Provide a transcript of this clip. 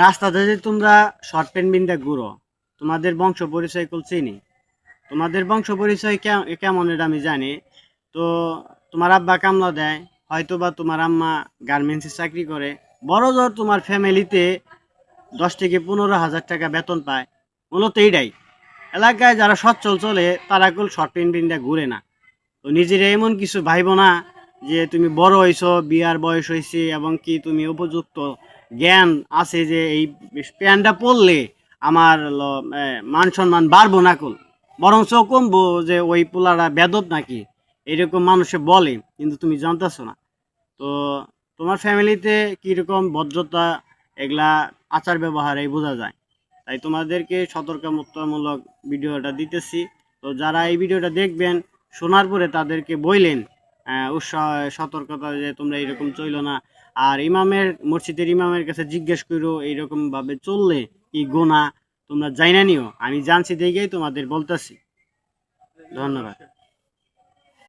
রাস্তাতে যে তোমরা শর্ট প্যান্ট বিন্দা ঘুরো, তোমাদের বংশ পরিচয় কল চিনি। তোমাদের বংশ পরিচয় কেমন এটা আমি জানি। তো তোমার আব্বা কামলা দেয়, হয়তো বা তোমার আম্মা গার্মেন্টসে চাকরি করে। বড় জোর তোমার ফ্যামিলিতে 10 থেকে 15 হাজার টাকা বেতন পায়। মূলত এইটাই এলাকায় যারা সচ্ছল চলে তারা কেউ শর্ট প্যান্ট বিন্দা ঘুরে না। তো নিজের এমন কিছু ভাইব না যে তুমি বড় হইছো, বিয়ার বয়স হয়েছে এবং কি তুমি উপযুক্ত জ্ঞান আছে যে এই প্যান্টটা পরলে আমার মান সম্মান বাড়বো না কুল, বরঞ্চ কমবো, যে ওই পোলারা বেদব নাকি এরকম মানুষে বলে, কিন্তু তুমি জানতেছো না। তো তোমার ফ্যামিলিতে কীরকম ভদ্রতা এগুলা আচার ব্যবহারে বোঝা যায়। তাই তোমাদেরকে সতর্কতামূলক ভিডিওটা দিতেছি। তো যারা এই ভিডিওটা দেখবেন, শোনার পরে তাদেরকে বললেন উৎসাহ সতর্কতা যে তোমরা এরকম চইলো না। আর মসজিদের ইমামের কাছে জিজ্ঞেস করো এইরকম ভাবে চললে কি গুনাহ, তোমরা জাইনা নিও। আমি জানছি দেখেই তোমাদের বলতেছি। ধন্যবাদ।